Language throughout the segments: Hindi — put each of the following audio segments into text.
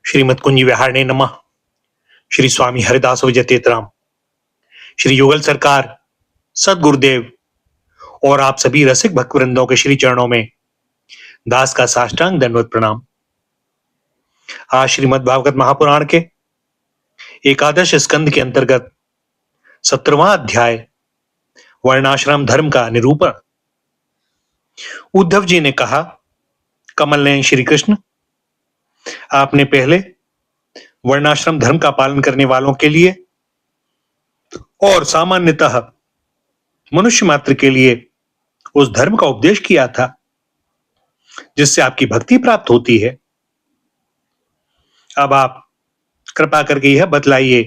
श्रीमद कुंज विहारणे नमः। श्री स्वामी हरिदास विजय तेतराम, श्री युगल सरकार, सदगुरुदेव और आप सभी रसिक भक्त वृंदों के श्री चरणों में दास का साष्टांग दंडवत प्रणाम। आज श्रीमद् भागवत महापुराण के एकादश स्कंद के अंतर्गत 17वां अध्याय वर्णाश्रम धर्म का निरूपण। उद्धव जी ने कहा, कमल नयन श्री कृष्ण, आपने पहले वर्णाश्रम धर्म का पालन करने वालों के लिए और सामान्यतः मनुष्य मात्र के लिए उस धर्म का उपदेश किया था जिससे आपकी भक्ति प्राप्त होती है। अब आप कृपा करके यह बतलाइए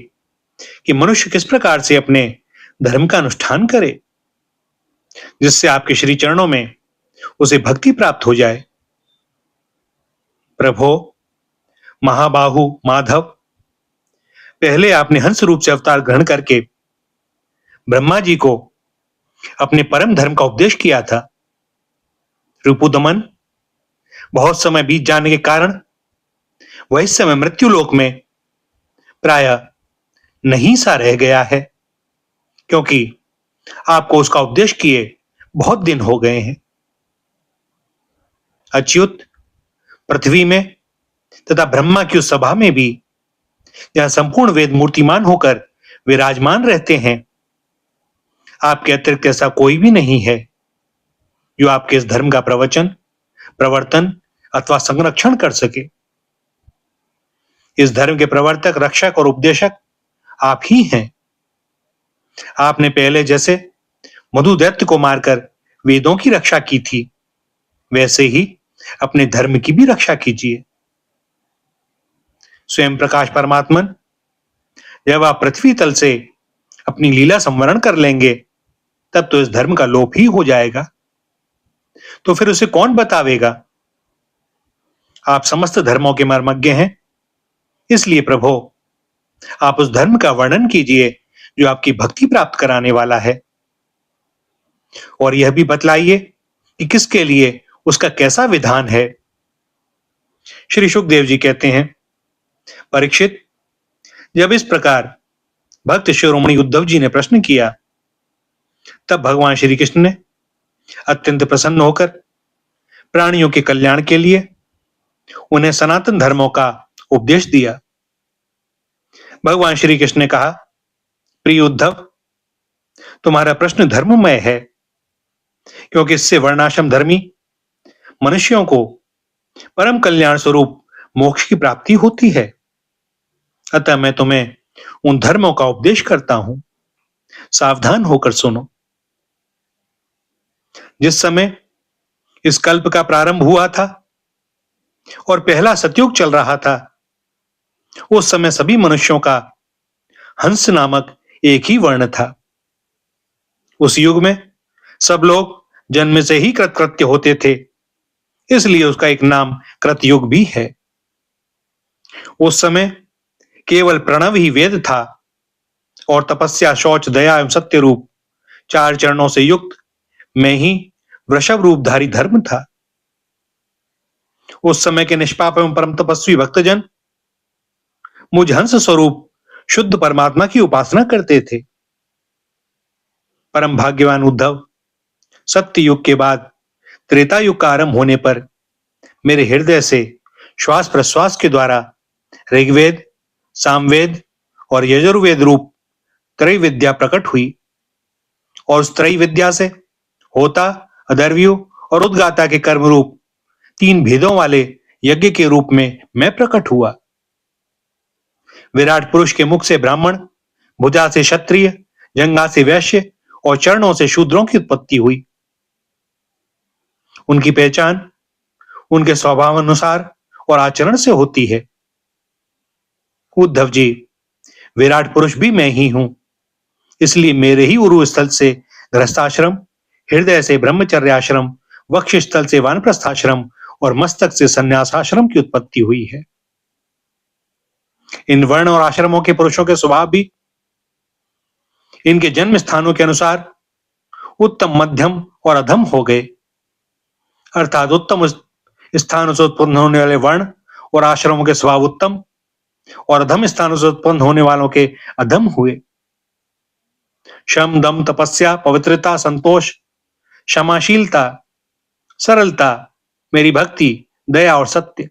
कि मनुष्य किस प्रकार से अपने धर्म का अनुष्ठान करे जिससे आपके श्री चरणों में उसे भक्ति प्राप्त हो जाए। प्रभो महाबाहु माधव, पहले आपने हंस रूप से अवतार ग्रहण करके ब्रह्मा जी को अपने परम धर्म का उपदेश किया था। रिपुदमन, बहुत समय बीत जाने के कारण वह इस समय मृत्यु लोक में प्रायः नहीं सा रह गया है, क्योंकि आपको उसका उपदेश किए बहुत दिन हो गए हैं। अच्युत, पृथ्वी में तथा ब्रह्मा की उस सभा में भी जहां संपूर्ण वेद मूर्तिमान होकर विराजमान रहते हैं, आपके अतिरिक्त ऐसा कोई भी नहीं है जो आपके इस धर्म का प्रवचन, प्रवर्तन अथवा संरक्षण कर सके। इस धर्म के प्रवर्तक, रक्षक और उपदेशक आप ही हैं। आपने पहले जैसे मधु दैत्य को मारकर वेदों की रक्षा की थी, वैसे ही अपने धर्म की भी रक्षा कीजिए। स्वयं प्रकाश परमात्मन, जब आप पृथ्वी तल से अपनी लीला संवरण कर लेंगे तब तो इस धर्म का लोप ही हो जाएगा, तो फिर उसे कौन बतावेगा। आप समस्त धर्मों के मर्मज्ञ हैं, इसलिए प्रभो आप उस धर्म का वर्णन कीजिए जो आपकी भक्ति प्राप्त कराने वाला है, और यह भी बतलाइए कि किसके लिए उसका कैसा विधान है। श्री सुखदेव जी कहते हैं, परीक्षित, जब इस प्रकार भक्त शिरोमणि उद्धव जी ने प्रश्न किया तब भगवान श्री कृष्ण ने अत्यंत प्रसन्न होकर प्राणियों के कल्याण के लिए उन्हें सनातन धर्मों का उपदेश दिया। भगवान श्री कृष्ण ने कहा, प्रिय उद्धव, तुम्हारा प्रश्न धर्ममय है, क्योंकि इससे वर्णाश्रम धर्मी मनुष्यों को परम कल्याण स्वरूप मोक्ष की प्राप्ति होती है। अतः मैं तुम्हें उन धर्मों का उपदेश करता हूं, सावधान होकर सुनो। जिस समय इस कल्प का प्रारंभ हुआ था और पहला सतयुग चल रहा था, उस समय सभी मनुष्यों का हंस नामक एक ही वर्ण था। उस युग में सब लोग जन्म से ही कृतकृत्य होते थे, इसलिए उसका एक नाम कृतयुग भी है। उस समय केवल प्रणव ही वेद था और तपस्या, शौच, दया एवं सत्य रूप 4 चरणों से युक्त मैं ही वृषभ रूपधारी धर्म था। उस समय के निष्पाप एवं परम तपस्वी भक्तजन मुझ हंस स्वरूप शुद्ध परमात्मा की उपासना करते थे। परम भाग्यवान उद्धव, सत्य युग के बाद त्रेता युग का आरंभ होने पर मेरे हृदय से श्वास प्रश्वास के द्वारा ऋग्वेद, सामवेद और यजुर्वेद रूप त्रय विद्या प्रकट हुई, और उस त्रय विद्या से होता, अदर्व्यु और उद्गाता के कर्म रूप 3 भेदों वाले यज्ञ के रूप में मैं प्रकट हुआ। विराट पुरुष के मुख से ब्राह्मण, भुजा से क्षत्रिय, जंघा से वैश्य और चरणों से शूद्रों की उत्पत्ति हुई। उनकी पहचान उनके स्वभाव अनुसार और आचरण से होती है। उद्धव जी, विराट पुरुष भी मैं ही हूं, इसलिए मेरे ही उरु स्थल से गृहस्थाश्रम, हृदय से ब्रह्मचर्याश्रम, वक्ष स्थल से वानप्रस्थाश्रम और मस्तक से संन्यासाश्रम की उत्पत्ति हुई है। इन वर्ण और आश्रमों के पुरुषों के स्वभाव भी इनके जन्म स्थानों के अनुसार उत्तम, मध्यम और अधम हो गए, अर्थात उत्तम स्थानों से उत्पन्न होने वाले वर्ण और आश्रमों के स्वभाव उत्तम और अधम स्थानों से उत्पन्न होने वालों के अधम हुए। शम, दम, तपस्या, पवित्रता, संतोष, क्षमाशीलता, सरलता, मेरी भक्ति, दया और सत्य,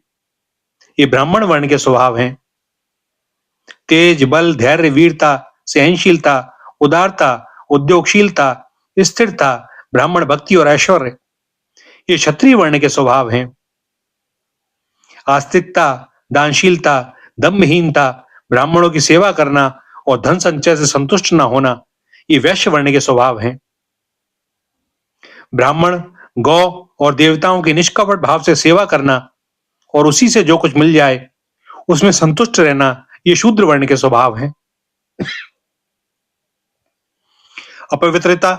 ये ब्राह्मण वर्ण के स्वभाव हैं। तेज, बल, धैर्य, वीरता, सहनशीलता, उदारता, उद्योगशीलता, स्थिरता, ब्राह्मण भक्ति और ऐश्वर्य, ये क्षत्रिय वर्ण के स्वभाव हैं। आस्तिकता, दानशीलता, दम्भहीनता, ब्राह्मणों की सेवा करना और धन संचय से संतुष्ट न होना, ये वैश्य वर्ण के स्वभाव हैं। ब्राह्मण गौ और देवताओं की निष्कपट भाव से सेवा करना और उसी से जो कुछ मिल जाए उसमें संतुष्ट रहना, ये शूद्र वर्ण के स्वभाव हैं। अपवित्रता,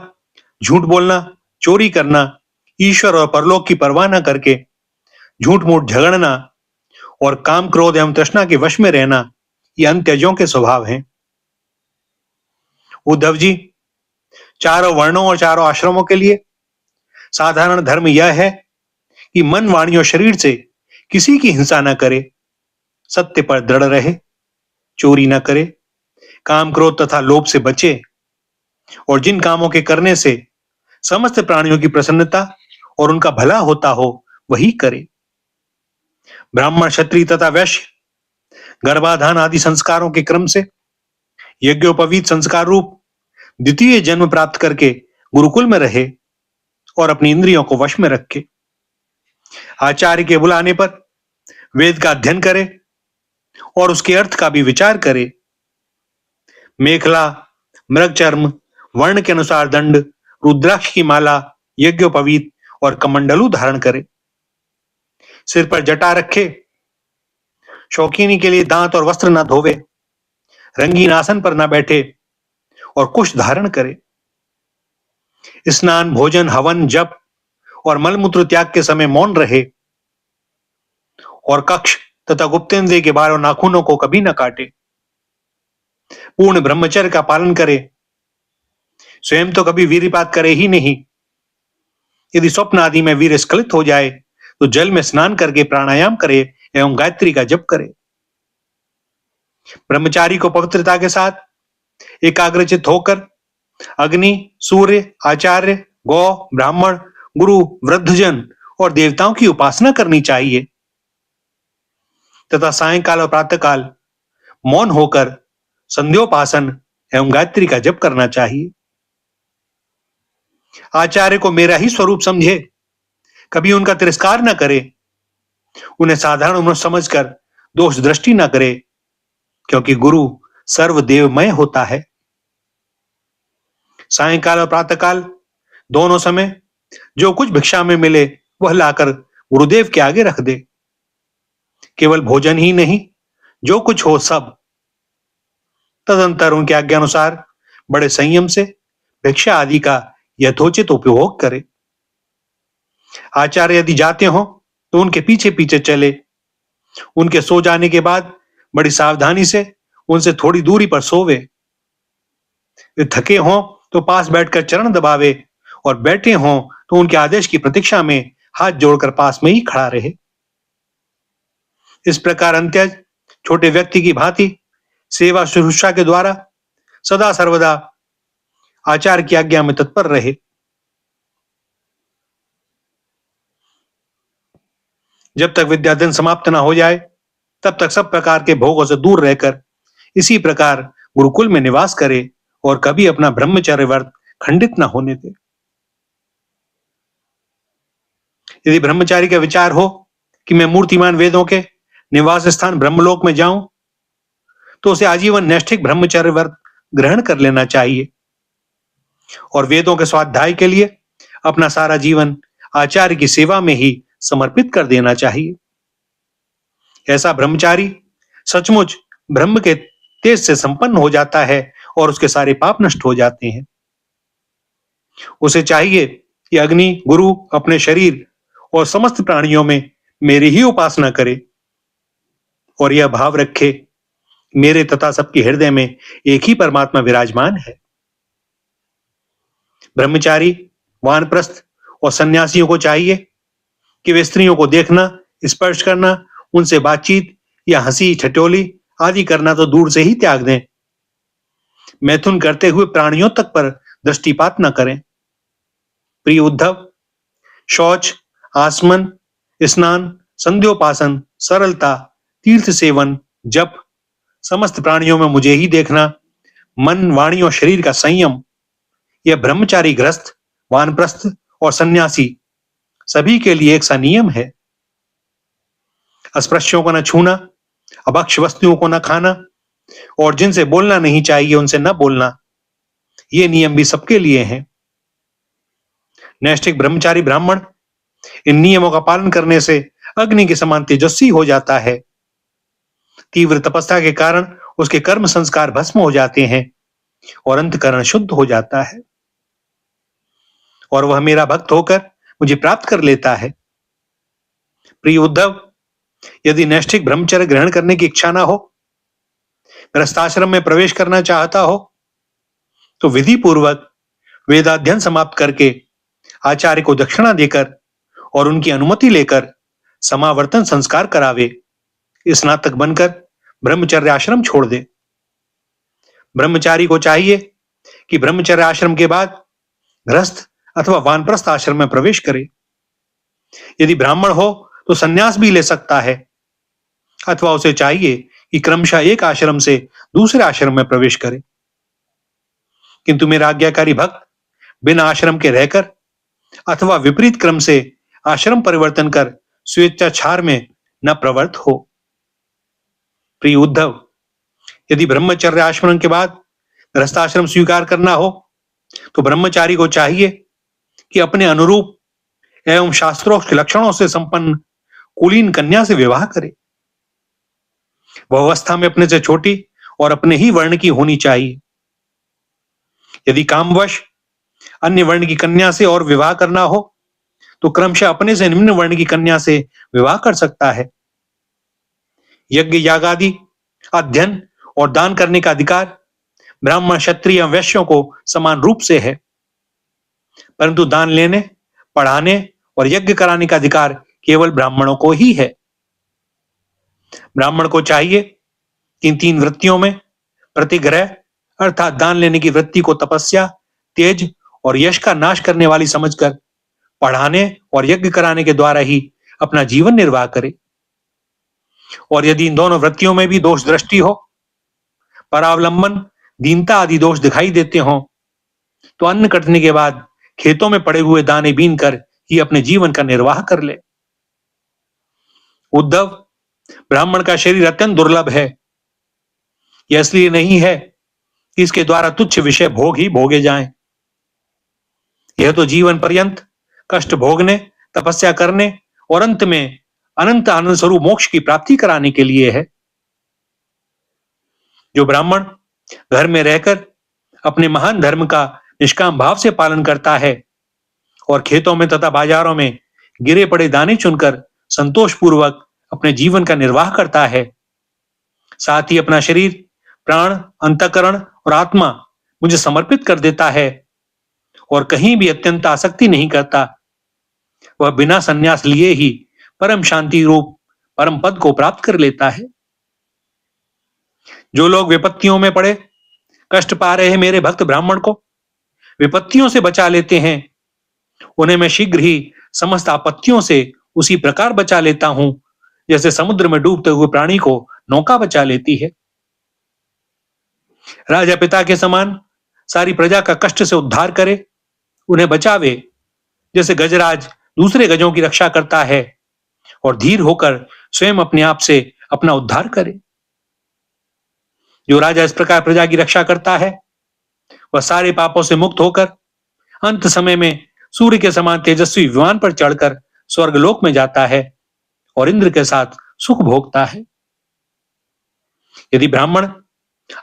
झूठ बोलना, चोरी करना, ईश्वर और परलोक की परवाह न करके झूठ मूठ झगड़ना और काम, क्रोध एवं तृष्णा के वश में रहना, ये अंत्यजों के स्वभाव हैं। उद्धव जी, चारों वर्णों और चारों आश्रमों के लिए साधारण धर्म यह है कि मन, वाणी और शरीर से किसी की हिंसा न करे, सत्य पर दृढ़ रहे, चोरी न करे, काम, क्रोध तथा लोभ से बचे और जिन कामों के करने से समस्त प्राणियों की प्रसन्नता और उनका भला होता हो वही करे। ब्राह्मण, क्षत्रिय तथा वैश्य गर्भाधान आदि संस्कारों के क्रम से यज्ञोपवीत संस्कार रूप द्वितीय जन्म प्राप्त करके गुरुकुल में रहे और अपनी इंद्रियों को वश में रखे। आचार्य के बुलाने पर वेद का अध्ययन करे और उसके अर्थ का भी विचार करे। मेखला, मृगचर्म, वर्ण के अनुसार दंड, रुद्राक्ष की माला, यज्ञोपवीत और कमंडलू धारण करे। सिर पर जटा रखे, शौकीनी के लिए दांत और वस्त्र न धोवे, रंगीन आसन पर न बैठे और कुश धारण करे। स्नान, भोजन, हवन, जप और मलमूत्र त्याग के समय मौन रहे और कक्ष तथा गुप्तेंद्रिय के बाल और नाखूनों को कभी न काटे। पूर्ण ब्रह्मचर्य का पालन करे, स्वयं तो कभी वीर्यपात करे ही नहीं। यदि स्वप्न आदि में वीर्य स्खलित हो जाए तो जल में स्नान करके प्राणायाम करे एवं गायत्री का जप करे। ब्रह्मचारी को पवित्रता के साथ एकाग्रचित होकर अग्नि, सूर्य, आचार्य, गौ, ब्राह्मण, गुरु, वृद्धजन और देवताओं की उपासना करनी चाहिए तथा सायंकाल और प्रातःकाल मौन होकर संध्योपासन एवं गायत्री का जप करना चाहिए। आचार्य को मेरा ही स्वरूप समझे, कभी उनका तिरस्कार न करे, उन्हें साधारण मनुष्य समझकर दोष दृष्टि न करे, क्योंकि गुरु सर्वदेवमय होता है। सायंकाल और प्रातःकाल दोनों समय जो कुछ भिक्षा में मिले वह लाकर गुरुदेव के आगे रख दे। केवल भोजन ही नहीं, जो कुछ हो सब। तदंतर उनके आज्ञा अनुसार बड़े संयम से भिक्षा आदि का यथोचित उपयोग करे। आचार्य यदि जाते हो तो उनके पीछे पीछे चले। उनके सो जाने के बाद बड़ी सावधानी से उनसे थोड़ी दूरी पर सोवे। वे थके हों तो पास बैठकर चरण दबावे और बैठे हों तो उनके आदेश की प्रतीक्षा में हाथ जोड़कर पास में ही खड़ा रहे। इस प्रकार अंत्यज छोटे व्यक्ति की भांति सेवा शुश्रूषा के द्वारा सदा सर्वदा आचार्य की आज्ञा में तत्पर रहे। जब तक विद्याधन समाप्त न हो जाए तब तक सब प्रकार के भोगों से दूर रहकर इसी प्रकार गुरुकुल में निवास करे और कभी अपना ब्रह्मचर्य व्रत खंडित न होने दे। यदि ब्रह्मचारी का विचार हो कि मैं मूर्तिमान वेदों के निवास स्थान ब्रह्मलोक में जाऊं तो उसे आजीवन नैष्ठिक ब्रह्मचर्य व्रत ग्रहण कर लेना चाहिए और वेदों के स्वाध्याय के लिए अपना सारा जीवन आचार्य की सेवा में ही समर्पित कर देना चाहिए। ऐसा ब्रह्मचारी सचमुच ब्रह्म के तेज से संपन्न हो जाता है और उसके सारे पाप नष्ट हो जाते हैं। उसे चाहिए कि अग्नि, गुरु, अपने शरीर और समस्त प्राणियों में मेरी ही उपासना करे और यह भाव रखे मेरे तथा सबके हृदय में एक ही परमात्मा विराजमान है। ब्रह्मचारी, वानप्रस्थ और सन्यासियों को चाहिए कि वे स्त्रियों को देखना, स्पर्श करना, उनसे बातचीत या हंसी ठिठोली आदि करना तो दूर से ही त्याग दें। मैथुन करते हुए प्राणियों तक पर दृष्टिपात न करें। प्रिय उद्धव, शौच, आसमन, स्नान, संध्योपासन, सरलता, तीर्थ सेवन, जप, समस्त प्राणियों में मुझे ही देखना, मन, वाणी और शरीर का संयम, यह ब्रह्मचारी, गृहस्थ, वानप्रस्थ और सन्यासी सभी के लिए एक सा नियम है। अस्पृश्यों को न छूना, अभक्ष वस्तुओं को न खाना और जिनसे बोलना नहीं चाहिए उनसे न बोलना, ये नियम भी सबके लिए हैं। नैष्ठिक ब्रह्मचारी ब्राह्मण इन नियमों का पालन करने से अग्नि के समान तेजस्वी हो जाता है। तीव्र तपस्या के कारण उसके कर्म संस्कार भस्म हो जाते हैं और अंतकरण शुद्ध हो जाता है और वह मेरा भक्त होकर मुझे प्राप्त कर लेता है। प्रिय उद्धव, यदि नैष्ठिक ब्रह्मचर्य ग्रहण करने की इच्छा ना हो, गृहस्थाश्रम में प्रवेश करना चाहता हो, तो विधि पूर्वक वेदाध्ययन समाप्त करके आचार्य को दक्षिणा देकर और उनकी अनुमति लेकर समावर्तन संस्कार करावे, स्नातक बनकर ब्रह्मचर्य आश्रम छोड़ दे। ब्रह्मचारी को चाहिए कि ब्रह्मचर्य आश्रम के बाद गृहस्थ अथवा वानप्रस्थ आश्रम में प्रवेश करे। यदि ब्राह्मण हो तो संन्यास भी ले सकता है अथवा उसे चाहिए कि क्रमशः एक आश्रम से दूसरे आश्रम में प्रवेश करे। किंतु मेरा आज्ञाकारी भक्त बिना आश्रम के रहकर अथवा विपरीत क्रम से आश्रम परिवर्तन कर स्वेच्छाचार में न प्रवृत्त हो। प्रिय उद्धव, यदि ब्रह्मचर्य आश्रम के बाद गृहस्थाश्रम स्वीकार करना हो तो ब्रह्मचारी को चाहिए कि अपने अनुरूप एवं शास्त्रोक्त लक्षणों से संपन्न कुलीन कन्या से विवाह करे। वह अवस्था में अपने से छोटी और अपने ही वर्ण की होनी चाहिए। यदि कामवश अन्य वर्ण की कन्या से और विवाह करना हो तो क्रमशः अपने से निम्न वर्ण की कन्या से विवाह कर सकता है। यज्ञ, यागादि, अध्ययन और दान करने का अधिकार ब्राह्मण, क्षत्रिय, वैश्यों को समान रूप से है, परंतु दान लेने, पढ़ाने और यज्ञ कराने का अधिकार केवल ब्राह्मणों को ही है। ब्राह्मण को चाहिए कि इन तीन वृत्तियों में प्रतिग्रह अर्थात दान लेने की वृत्ति को तपस्या, तेज और यश का नाश करने वाली समझकर पढ़ाने और यज्ञ कराने के द्वारा ही अपना जीवन निर्वाह करे। और यदि इन दोनों वृत्तियों में भी दोष दृष्टि हो, परावलंबन, दीनता आदि दोष दिखाई देते हो, तो अन्न कटने के बाद खेतों में पड़े हुए दाने बीन कर ही अपने जीवन का निर्वाह कर ले। उद्धव, ब्राह्मण का शरीर अत्यंत दुर्लभ है। यह इसलिए नहीं है कि इसके द्वारा तुच्छ विषय भोग ही भोगे जाएं। यह तो जीवन पर्यंत कष्ट भोगने, तपस्या करने और अंत में अनंत आनंद स्वरूप मोक्ष की प्राप्ति कराने के लिए है। जो ब्राह्मण घर में रहकर अपने महान धर्म का निष्काम भाव से पालन करता है और खेतों में तथा बाजारों में गिरे पड़े दाने चुनकर संतोष पूर्वक अपने जीवन का निर्वाह करता है, साथ ही अपना शरीर, प्राण, अंतःकरण और आत्मा मुझे समर्पित कर देता है और कहीं भी अत्यंत आसक्ति नहीं करता, वह बिना संन्यास लिए ही परम शांति रूप परम पद को प्राप्त कर लेता है। जो लोग विपत्तियों में पड़े कष्ट पा रहे हैं, मेरे भक्त ब्राह्मण को विपत्तियों से बचा लेते हैं, उन्हें मैं शीघ्र ही समस्त आपत्तियों से उसी प्रकार बचा लेता हूं जैसे समुद्र में डूबते हुए प्राणी को नौका बचा लेती है। राजा पिता के समान सारी प्रजा का कष्ट से उद्धार करे, उन्हें बचावे, जैसे गजराज दूसरे गजों की रक्षा करता है और धीर होकर स्वयं अपने आप से अपना उद्धार करे। जो राजा इस प्रकार प्रजा की रक्षा करता है, वह सारे पापों से मुक्त होकर अंत समय में सूर्य के समान तेजस्वी विमान पर चढ़कर स्वर्गलोक में जाता है और इंद्र के साथ सुख भोगता है। यदि ब्राह्मण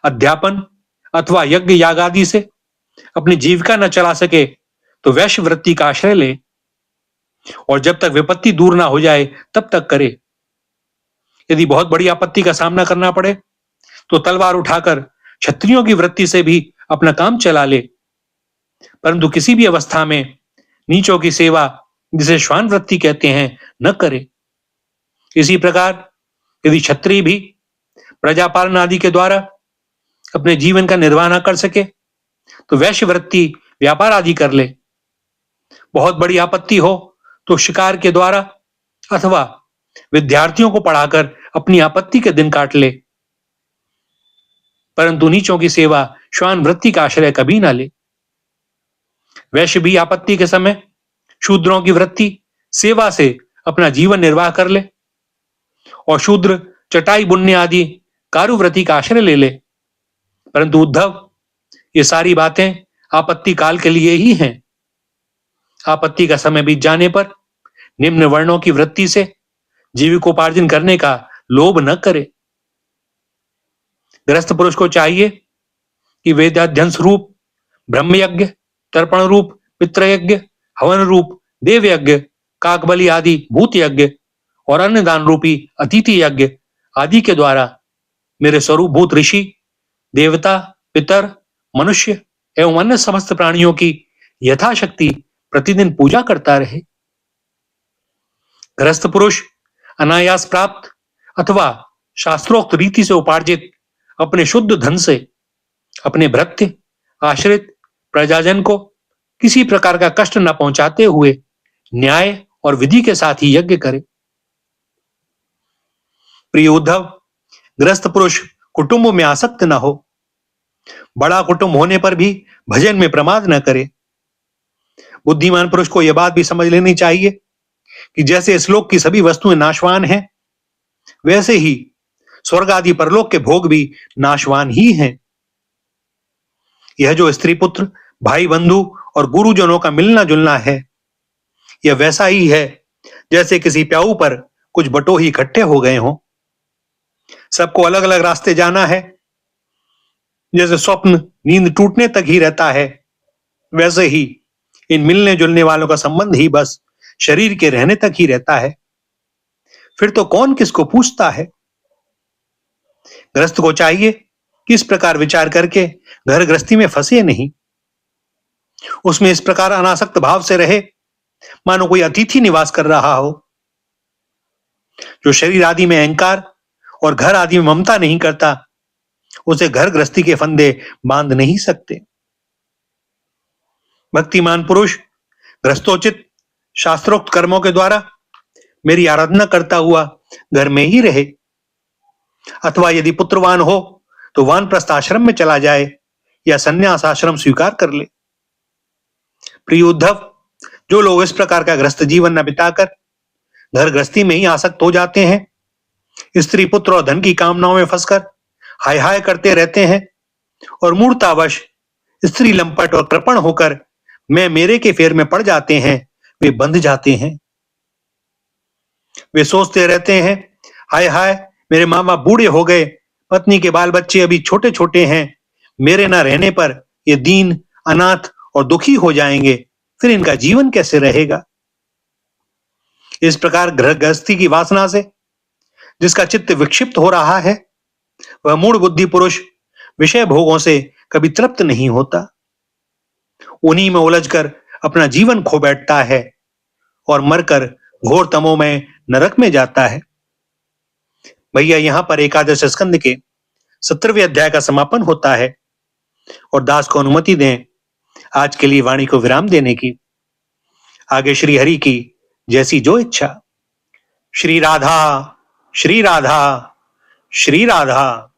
अध्यापन अथवा यज्ञ याग आदि से अपनी जीविका न चला सके तो वैश्य वृत्ति का आश्रय ले और जब तक विपत्ति दूर ना हो जाए तब तक करे। यदि बहुत बड़ी आपत्ति का सामना करना पड़े तो तलवार उठाकर क्षत्रियों की वृत्ति से भी अपना काम चला ले, परंतु किसी भी अवस्था में नीचों की सेवा, जिसे श्वान वृत्ति कहते हैं, न करे। इसी प्रकार यदि क्षत्रिय भी प्रजापालन आदि के द्वारा अपने जीवन का निर्वाह न कर सके तो वैश्यवृत्ति व्यापार आदि कर ले। बहुत बड़ी आपत्ति हो तो शिकार के द्वारा अथवा विद्यार्थियों को पढ़ाकर अपनी आपत्ति के दिन काट ले, परंतु नीचों की सेवा श्वान वृत्ति का आश्रय कभी ना ले। वैश्य भी आपत्ति के समय शूद्रों की वृत्ति सेवा से अपना जीवन निर्वाह कर ले और शूद्र चटाई बुनने आदि कारुवृत्ति का आश्रय ले ले, परंतु उद्धव ये सारी बातें आपत्ति काल के लिए ही हैं। आपत्ति का समय बीत जाने पर निम्न वर्णों की वृत्ति से जीविकोपार्जन करने का लोभ न करे। गृहस्थ पुरुष को चाहिए कि वेदाध्ययन रूप ब्रह्मयज्ञ, तर्पण रूप पितृयज्ञ, हवन रूप देवयज्ञ, काकबलि आदि भूत यज्ञ और अन्नदान रूपी अतिथि यज्ञ आदि के द्वारा मेरे स्वरूप भूत ऋषि, देवता, पितर, मनुष्य एवं अन्य समस्त प्राणियों की यथाशक्ति प्रतिदिन पूजा करता रहे। गृहस्थ पुरुष अनायास प्राप्त अथवा शास्त्रोक्त रीति से उपार्जित अपने शुद्ध धन से अपने भृत्य, आश्रित, प्रजाजन को किसी प्रकार का कष्ट न पहुंचाते हुए न्याय और विधि के साथ ही यज्ञ करे। प्रिय उद्धव, गृहस्थ पुरुष कुटुंब में आसक्त न हो। बड़ा कुटुंब होने पर भी भजन में प्रमाद न करे। बुद्धिमान पुरुष को यह बात भी समझ लेनी चाहिए कि जैसे इस लोक की सभी वस्तुएं नाशवान हैं, वैसे ही स्वर्ग आदि परलोक के भोग भी नाशवान ही हैं। यह जो स्त्री पुत्र, भाई बंधु और गुरुजनों का मिलना जुलना है, यह वैसा ही है जैसे किसी प्याऊ पर कुछ बटोही इकट्ठे हो गए हों। सबको अलग अलग रास्ते जाना है। जैसे स्वप्न नींद टूटने तक ही रहता है, वैसे ही इन मिलने जुलने वालों का संबंध ही बस शरीर के रहने तक ही रहता है। फिर तो कौन किसको पूछता है। गृहस्थ को चाहिए कि इस प्रकार विचार करके घर गृहस्थी में फंसे नहीं। उसमें इस प्रकार अनासक्त भाव से रहे मानो कोई अतिथि निवास कर रहा हो। जो शरीर आदि में अहंकार और घर आदि में ममता नहीं करता, उसे घर गृहस्थी के फंदे बांध नहीं सकते। भक्तिमान पुरुष गृहस्थोचित शास्त्रोक्त कर्मों के द्वारा मेरी आराधना करता हुआ घर में ही रहे, अथवा यदि पुत्रवान हो तो वानप्रस्थ आश्रम में चला जाए या संन्यास आश्रम स्वीकार कर ले। प्रिय उद्धव, जो लोग इस प्रकार का गृहस्थ जीवन न बिताकर घर गृहस्थी में ही आसक्त हो जाते हैं, स्त्री पुत्र और धन की कामनाओं में फंसकर हाय हाय करते रहते हैं और मूर्तावश स्त्री लंपट और कृपण होकर मैं मेरे के फेर में पड़ जाते हैं, वे बंध जाते हैं। वे सोचते रहते हैं, हाय हाय मेरे माँ बाप बूढ़े हो गए, पत्नी के बाल बच्चे अभी छोटे छोटे हैं, मेरे न रहने पर ये दीन, अनाथ और दुखी हो जाएंगे, फिर इनका जीवन कैसे रहेगा। इस प्रकार घर गृहस्थी की वासना से जिसका चित्त विक्षिप्त हो रहा है, वह मूढ़ बुद्धि पुरुष विषय भोगों से कभी तृप्त नहीं होता। उन्हीं में उलझकर अपना जीवन खो बैठता है और मरकर घोर तमोमय नरक में जाता है। भैया, यहां पर एकादश स्कंद के 17वें अध्याय का समापन होता है और दास को अनुमति दें आज के लिए वाणी को विराम देने की। आगे श्री हरि की जैसी जो इच्छा। श्री राधा, श्री राधा, श्री राधा।